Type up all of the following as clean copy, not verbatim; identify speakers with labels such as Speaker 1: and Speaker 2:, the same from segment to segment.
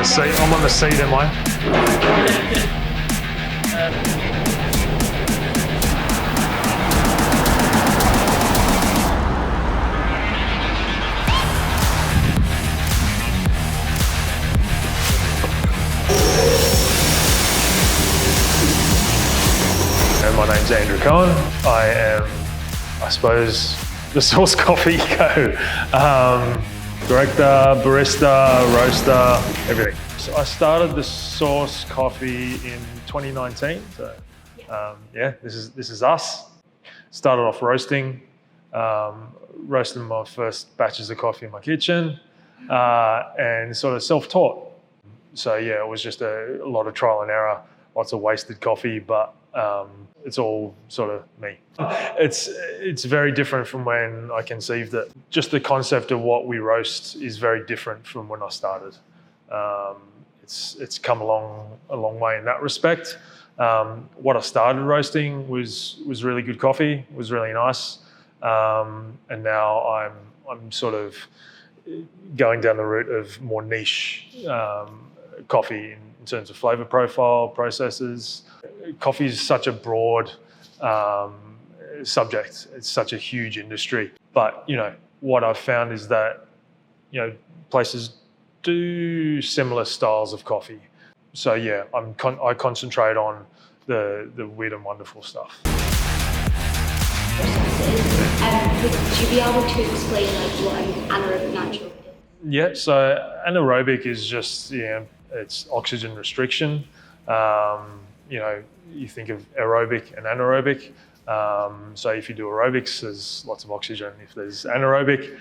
Speaker 1: the seat. I'm on the seat, am I? My name's Andrew Cohen. I am, I suppose, the Source Coffee Co. Director, barista, roaster, everything. So I started the Source Coffee in 2019. So yeah, this is us. Started off roasting, roasting my first batches of coffee in my kitchen, and sort of self-taught. So yeah, it was just a lot of trial and error, lots of wasted coffee, but it's all sort of me. It's very different from when I conceived it. Just the concept of what we roast is very different from when I started. It's come along a long way in that respect. What I started roasting was really good coffee, was really nice, and now I'm sort of going down the route of more niche coffee in terms of flavor profile, processes. Coffee is such a broad subject. It's such a huge industry. But, what I've found is that, places do similar styles of coffee. So yeah, I concentrate on the weird and wonderful stuff.
Speaker 2: Would you be able to explain what an anaerobic natural is?
Speaker 1: Yeah, so anaerobic is just, it's oxygen restriction. You think of aerobic and anaerobic. So if you do aerobics, there's lots of oxygen. If there's anaerobic,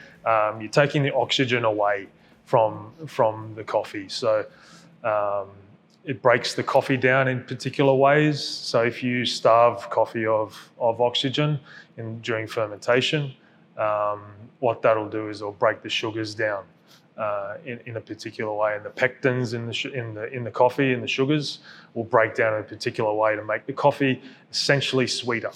Speaker 1: you're taking the oxygen away from the coffee. So it breaks the coffee down in particular ways. So if you starve coffee of oxygen during fermentation, what that'll do is it'll break the sugars down in a particular way, and the pectins in the coffee and the sugars will break down in a particular way to make the coffee essentially sweeter.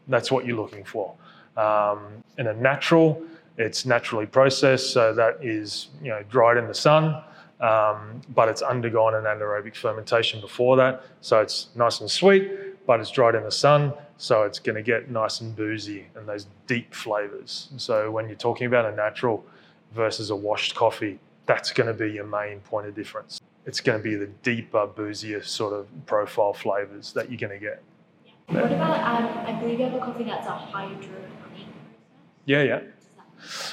Speaker 1: That's what you're looking for. In a natural, it's naturally processed, so that is dried in the sun, but it's undergone an anaerobic fermentation before that, so it's nice and sweet, but it's dried in the sun, so it's going to get nice and boozy and those deep flavors. So when you're talking about a natural versus a washed coffee, that's going to be your main point of difference. It's going to be the deeper, boozier sort of profile flavors that you're going to get.
Speaker 2: Yeah. What about, I believe you have a coffee that's a hydro honey process?
Speaker 1: Yeah.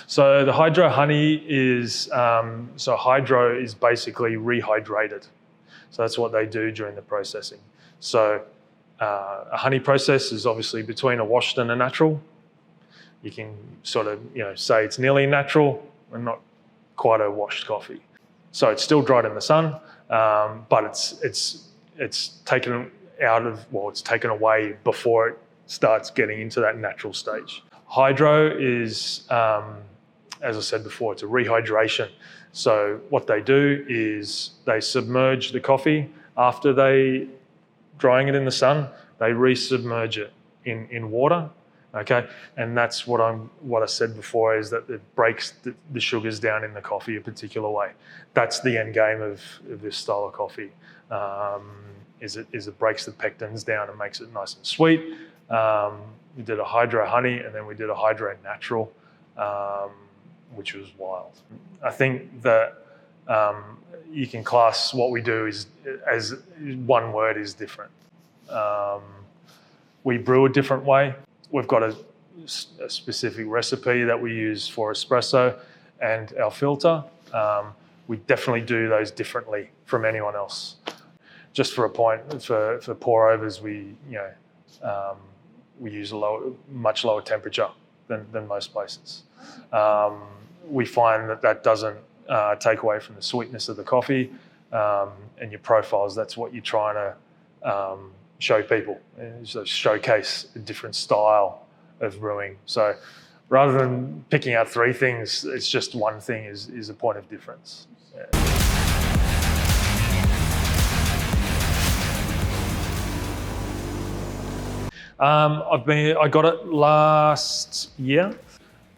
Speaker 1: So the hydro honey is, hydro is basically rehydrated. So that's what they do during the processing. So a honey process is obviously between a washed and a natural. You can sort of, say it's nearly natural and not quite a washed coffee. So it's still dried in the sun, but it's taken out of, it's taken away before it starts getting into that natural stage. Hydro is, as I said before, it's a rehydration. So what they do is they submerge the coffee after they drying it in the sun. They resubmerge it in water. Okay, and that's what I said before, is that it breaks the sugars down in the coffee a particular way. That's the end game of this style of coffee. Is it breaks the pectins down and makes it nice and sweet. We did a hydro honey and then we did a hydro natural, which was wild. I think that you can class what we do as one word is different. We brew a different way. We've got a specific recipe that we use for espresso and our filter. We definitely do those differently from anyone else. Just for a point, for pour overs, we use a much lower temperature than most places. We find that doesn't take away from the sweetness of the coffee and your profiles. That's what you're trying to show people, and so showcase a different style of brewing. So rather than picking out three things, it's just one thing is a point of difference. Yeah. I got it last year,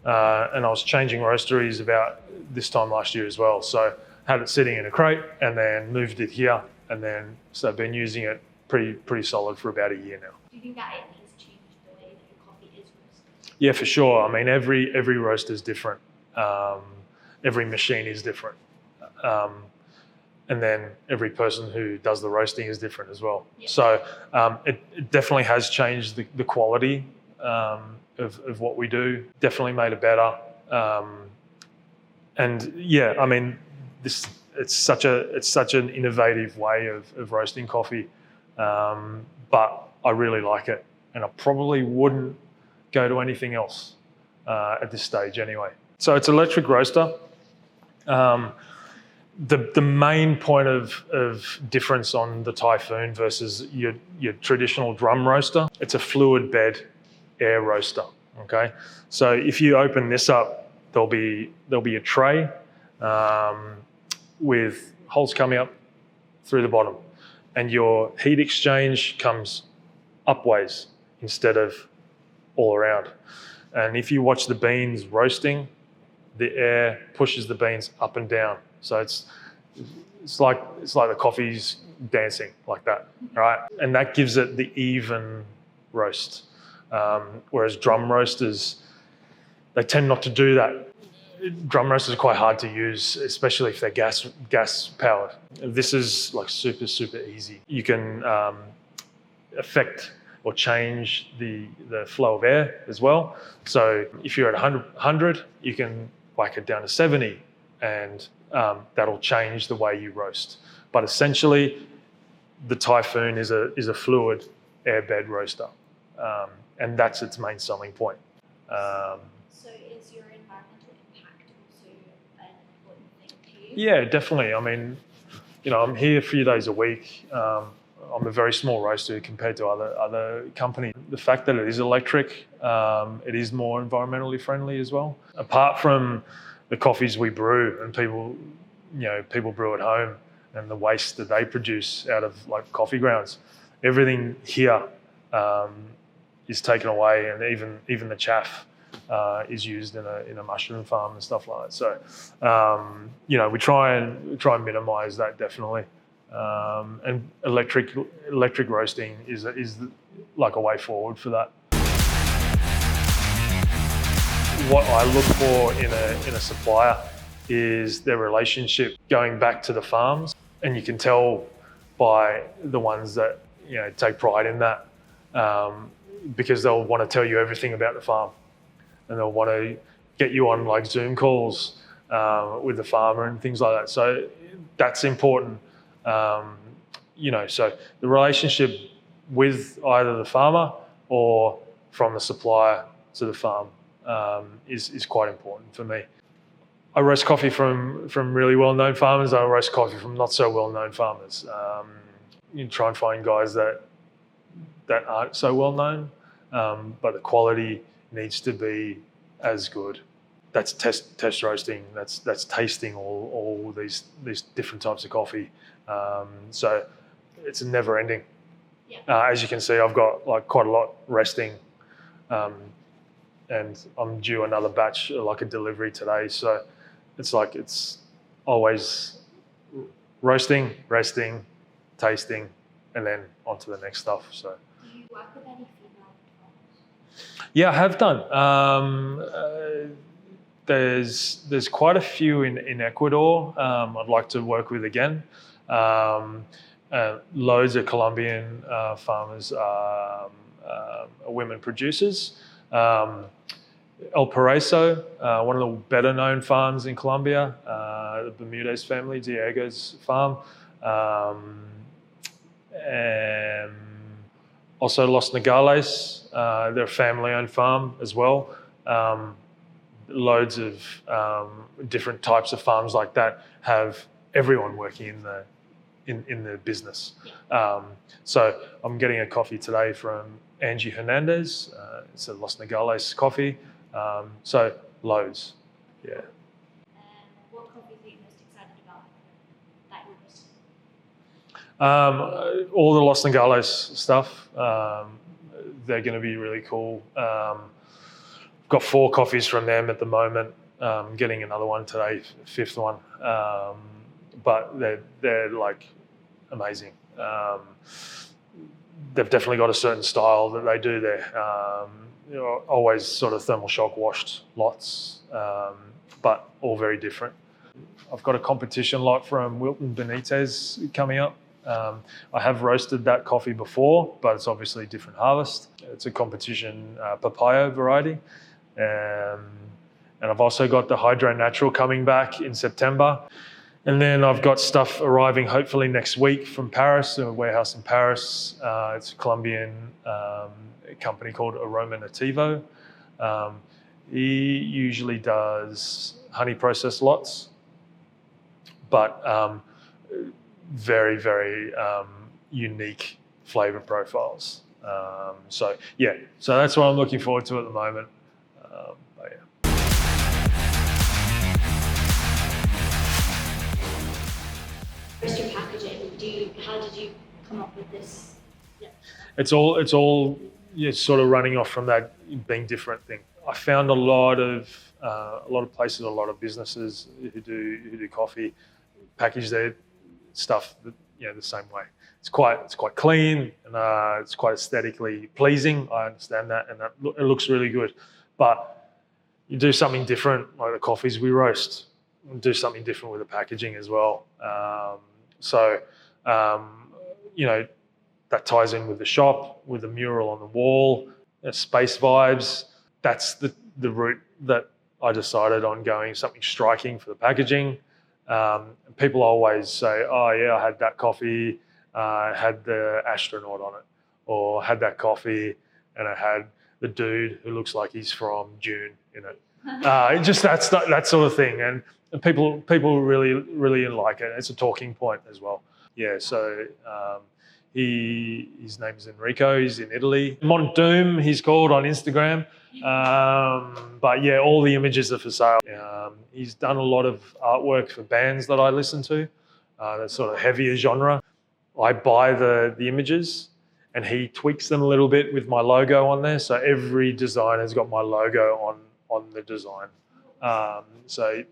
Speaker 1: and I was changing roasteries about this time last year as well. So had it sitting in a crate, and then moved it here, and then so I've been using it pretty solid for about a year now.
Speaker 2: Do you think that it has changed the way that your coffee is roasted?
Speaker 1: Yeah, for sure. I mean, every roaster is different. Every machine is different. And then every person who does the roasting is different as well.
Speaker 2: Yeah.
Speaker 1: So it definitely has changed the quality of what we do. Definitely made it better. And yeah, I mean, it's such an innovative way of roasting coffee, but I really like it, and I probably wouldn't go to anything else at this stage anyway. So it's electric roaster. The main point of difference on the Typhoon versus your traditional drum roaster, it's a fluid bed air roaster. Okay, so if you open this up, there'll be a tray with holes coming up through the bottom, and your heat exchange comes upways instead of all around. And if you watch the beans roasting, the air pushes the beans up and down. So it's like the coffee's dancing like that, right? And that gives it the even roast. Whereas drum roasters, they tend not to do that. Drum roasters are quite hard to use, especially if they're gas powered. This is like super easy. You can affect or change the flow of air as well. So if you're at 100, you can whack it down to 70, and that'll change the way you roast. But essentially, the Typhoon is a fluid air bed roaster, and that's its main selling point.
Speaker 2: So is your environmental impact also an important thing to you?
Speaker 1: Yeah, definitely. I mean, I'm here a few days a week. I'm a very small roaster compared to other companies. The fact that it is electric, it is more environmentally friendly as well. Apart from the coffees we brew, and people brew at home, and the waste that they produce out of like coffee grounds, everything here is taken away, and even the chaff is used in a mushroom farm and stuff like that. So we try and minimise that definitely. And electric roasting is like a way forward for that. What I look for in a supplier is their relationship going back to the farms, and you can tell by the ones that take pride in that, because they'll want to tell you everything about the farm, and they'll want to get you on like Zoom calls with the farmer and things like that. So that's important. So the relationship with either the farmer or from the supplier to the farm is quite important for me. I roast coffee from really well-known farmers. I roast coffee from not so well-known farmers. You try and find guys that aren't so well-known, but the quality needs to be as good. That's test roasting. That's tasting all these different types of coffee. So it's never ending.
Speaker 2: Yeah.
Speaker 1: As you can see, I've got like quite a lot resting, and I'm due another batch, like a delivery today. So it's always roasting, resting, tasting, and then on to the next stuff. So.
Speaker 2: Do you work with any female farmers?
Speaker 1: Yeah, I have done. There's quite a few in Ecuador. I'd like to work with again. Loads of Colombian farmers are women producers. El Paraíso, one of the better known farms in Colombia, the Bermudez family, Diego's farm. And also Los Nogales, they're a family owned farm as well. Loads of different types of farms like that have everyone working in the business. So I'm getting a coffee today from Angie Hernandez. It's a Los Nogales coffee. So loads, yeah.
Speaker 2: And what coffees are you most excited about that you're roasting?
Speaker 1: All the Los Nogales stuff. They're going to be really cool. Got 4 coffees from them at the moment. Getting another one today, 5th one. but they're like amazing. They've definitely got a certain style that they do there. Always sort of thermal shock washed lots, but all very different. I've got a competition lot from Wilton Benitez coming up. I have roasted that coffee before, but it's obviously a different harvest. It's a competition papaya variety. And I've also got the Hydro Natural coming back in September. And then I've got stuff arriving hopefully next week from Paris, a warehouse in Paris. It's a Colombian company called Aroma Nativo. He usually does honey processed lots, but very, very unique flavor profiles. So that's what I'm looking forward to at the moment. But yeah.
Speaker 2: Where's your packaging? How did you come up with this? Yeah.
Speaker 1: It's all sort of running off from that being different thing. I found a lot of places, a lot of businesses who do coffee package their stuff the same way. It's quite clean and it's quite aesthetically pleasing. I understand that, and it looks really good. But you do something different, like the coffees we roast. Do something different with the packaging as well. That ties in with the shop, with the mural on the wall, space vibes. That's the route that I decided on going, something striking for the packaging. People always say, oh yeah, I had that coffee, had the astronaut on it, or had that coffee and it had the dude who looks like he's from Dune in it. Just that sort of thing. And people really like it. It's a talking point as well. Yeah, so his name is Enrico. He's in Italy. Montdoom, he's called on Instagram. But yeah, all the images are for sale. He's done a lot of artwork for bands that I listen to. That sort of heavier genre. I buy the images and he tweaks them a little bit with my logo on there. So every design has got my logo on the design. So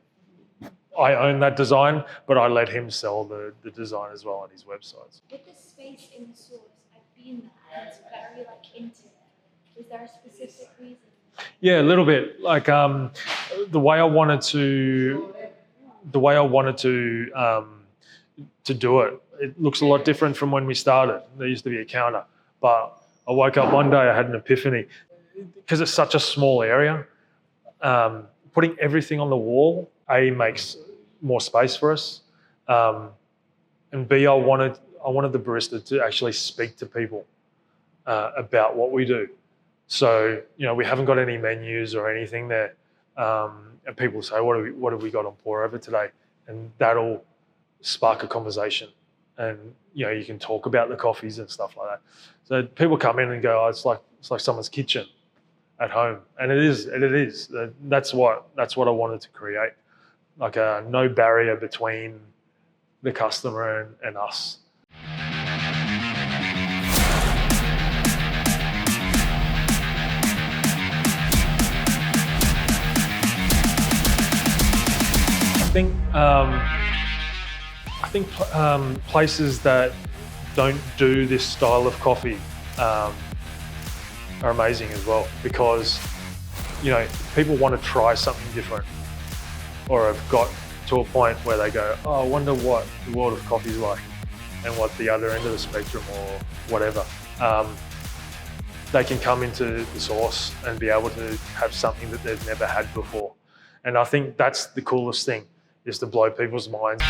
Speaker 1: I own that design, but I let him sell the design as well on his websites.
Speaker 2: With the space in the source, I've been there and it's very intimate. Is there a specific reason?
Speaker 1: Yeah, a little bit. Like the way I wanted to do it. It looks a lot different from when we started. There used to be a counter, but I woke up one day, I had an epiphany. Because it's such a small area, putting everything on the wall, A, makes more space for us, and B, I wanted the barista to actually speak to people about what we do. So, we haven't got any menus or anything there, and people say, what have we got on pour over today? And that'll spark a conversation, and you can talk about the coffees and stuff like that. So people come in and go, oh, it's like someone's kitchen at home, and it is. That's what I wanted to create, like a no barrier between the customer and us. I think places that don't do this style of coffee are amazing as well, because people want to try something different, or have got to a point where they go, oh, I wonder what the world of coffee is like, and what the other end of the spectrum or whatever. They can come into the source and be able to have something that they've never had before. And I think that's the coolest thing, is to blow people's minds.